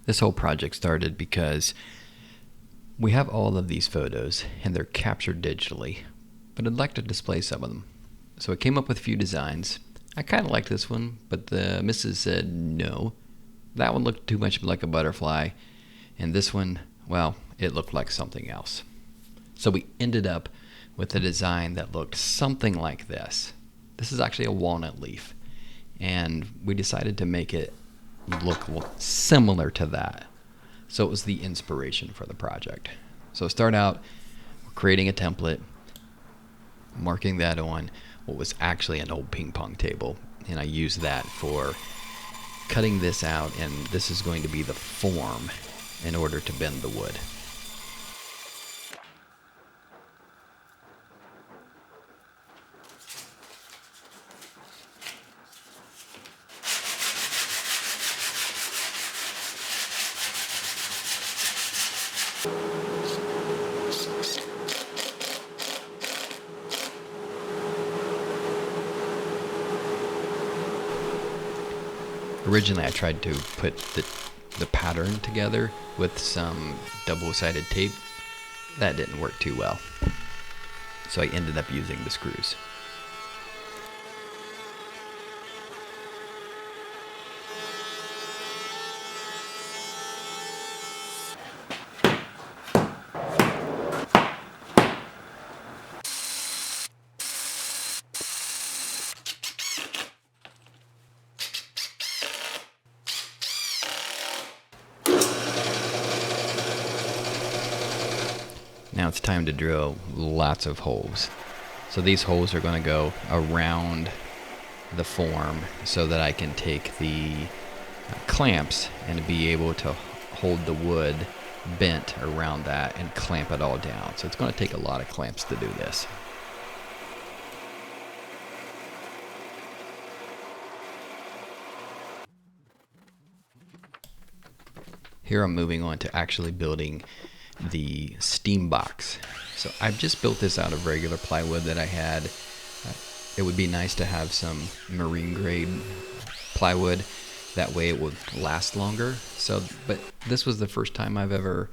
This whole project started because we have all of these photos and they're captured digitally, but I'd like to display some of them. So I came up with a few designs. I kind of liked this one, but the missus said no. That one looked too much like a butterfly, and this one, well, it looked like something else. So we ended up with a design that looked something like this. This is actually a walnut leaf, and we decided to make it look similar to that. So it was the inspiration for the project. So start out creating a template, marking that on what was actually an old ping pong table, and I used that for cutting this out, and this is going to be the form in order to bend the wood. Originally I tried to put the pattern together with some double-sided tape. That didn't work too well, so I ended up using the screws. Now it's time to drill lots of holes. So these holes are going to go around the form so that I can take the clamps and be able to hold the wood bent around that and clamp it all down. So it's going to take a lot of clamps to do this. Here I'm moving on to actually building the steam box. So I've just built this out of regular plywood that I had. It would be nice to have some marine grade plywood. That way it would last longer. So, but this was the first time I've ever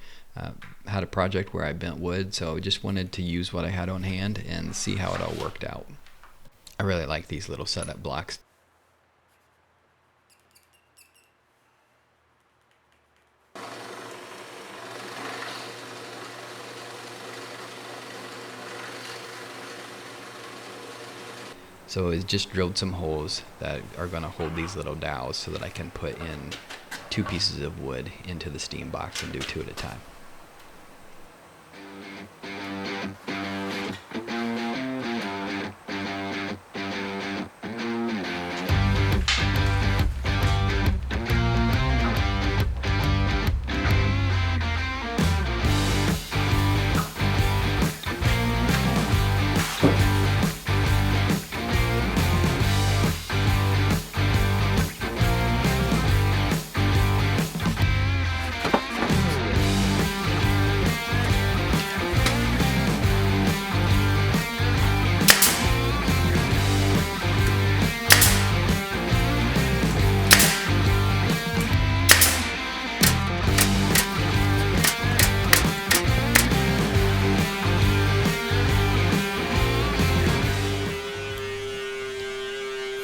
had a project where I bent wood, so I just wanted to use what I had on hand and see how it all worked out. I really like these little setup blocks. So I just drilled some holes that are going to hold these little dowels so that I can put in 2 pieces of wood into the steam box and do 2 at a time.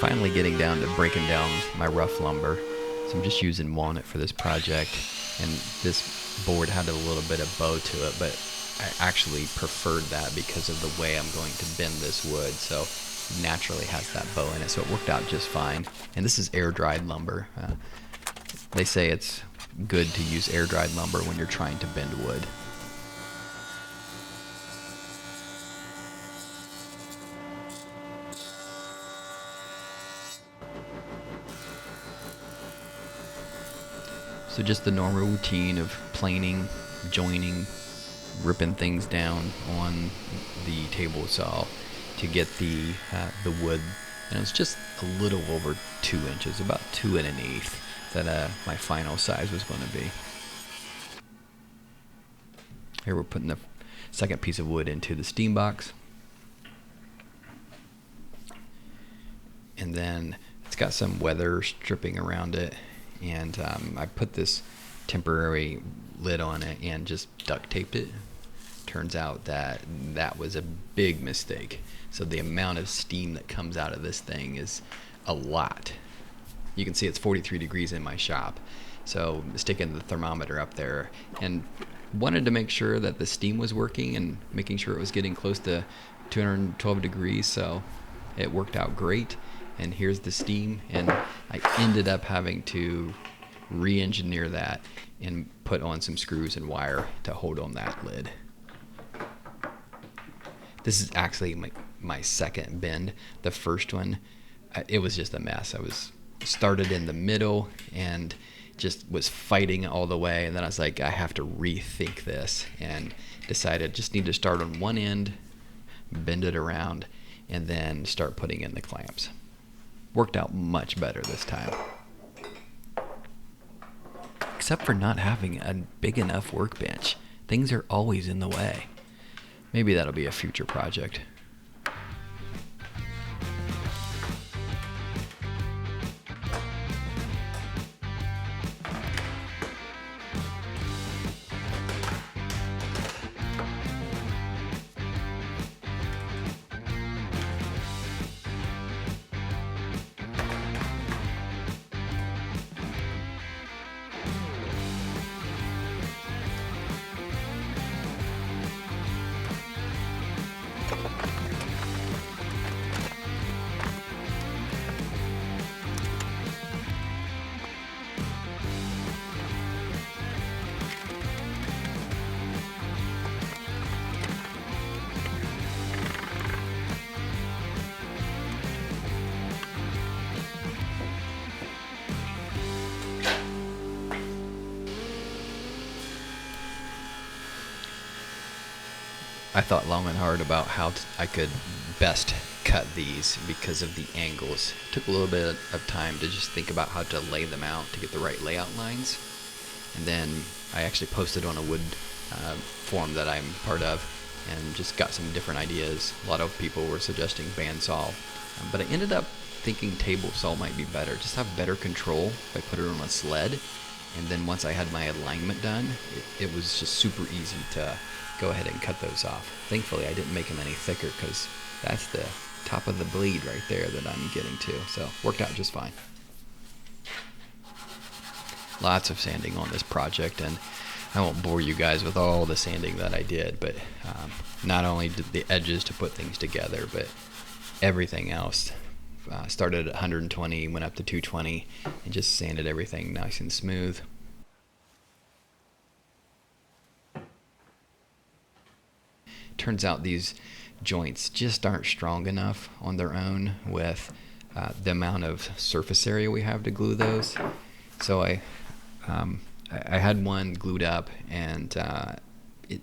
Finally getting down to breaking down my rough lumber. So I'm just using walnut for this project, and this board had a little bit of bow to it, but I actually preferred that because of the way I'm going to bend this wood, so it naturally has that bow in it, so it worked out just fine. And this is air-dried lumber. They say it's good to use air-dried lumber when you're trying to bend wood. So just the normal routine of planing, joining, ripping things down on the table saw to get the wood. And it's just a little over 2 inches, about 2 1/8 that my final size was going to be. Here we're putting the second piece of wood into the steam box. And then it's got some weather stripping around it. And I put this temporary lid on it and just duct taped it. Turns out that that was a big mistake. So the amount of steam that comes out of this thing is a lot. You can see it's 43 degrees in my shop. So sticking the thermometer up there and wanted to make sure that the steam was working and making sure it was getting close to 212 degrees. So it worked out great. And here's the steam. And I ended up having to re-engineer that and put on some screws and wire to hold on that lid. This is actually my second bend. The first one, it was just a mess. I was started in the middle and just was fighting all the way. And then I was like, I have to rethink this, and decided just need to start on one end, bend it around, and then start putting in the clamps. Worked out much better this time. Except for not having a big enough workbench. Things are always in the way. Maybe that'll be a future project. I thought long and hard about how I could best cut these because of the angles. It took a little bit of time to just think about how to lay them out to get the right layout lines. And then I actually posted on a wood forum that I'm part of and just got some different ideas. A lot of people were suggesting bandsaw, but I ended up thinking table saw might be better. Just have better control if I put it on a sled. And then once I had my alignment done, it was just super easy to go ahead and cut those off. Thankfully, I didn't make them any thicker because that's the top of the blade right there that I'm getting to. So worked out just fine. Lots of sanding on this project, and I won't bore you guys with all the sanding that I did, but not only did the edges to put things together, but everything else. Started at 120, went up to 220, and just sanded everything nice and smooth. Turns out these joints just aren't strong enough on their own with the amount of surface area we have to glue those. So I had one glued up, and it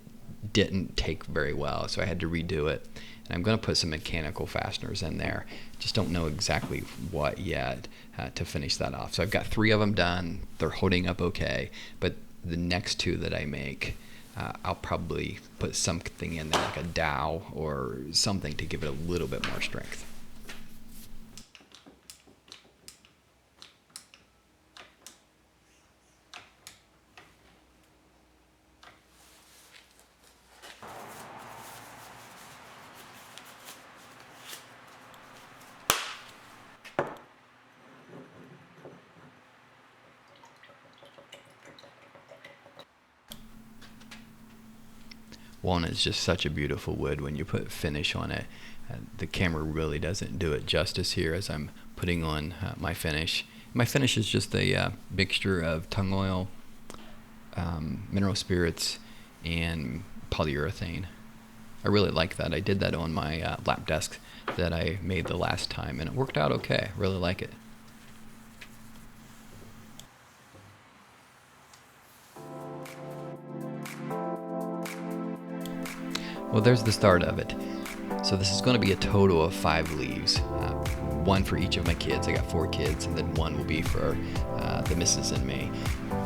didn't take very well, so I had to redo it. And I'm going to put some mechanical fasteners in there. Just don't know exactly what yet to finish that off. So I've got 3 of them done. They're holding up okay, but the next 2 that I make, I'll probably put something in there like a dowel or something to give it a little bit more strength. Walnut is just such a beautiful wood when you put finish on it. The camera really doesn't do it justice here as I'm putting on my finish. My finish is just a mixture of tung oil, mineral spirits, and polyurethane. I really like that. I did that on my lap desk that I made the last time, and it worked out okay. Really like it. Well, there's the start of it. So this is going to be a total of 5 leaves, 1 for each of my kids. I got 4 kids, and then 1 will be for the missus and me.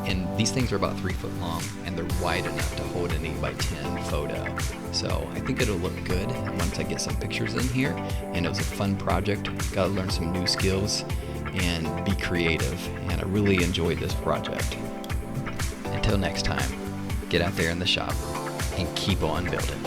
And these things are about 3 foot long, and they're wide enough to hold an 8x10 photo. So I think it'll look good once I get some pictures in here. And it was a fun project. Got to learn some new skills and be creative. And I really enjoyed this project. until next time, get out there in the shop and keep on building.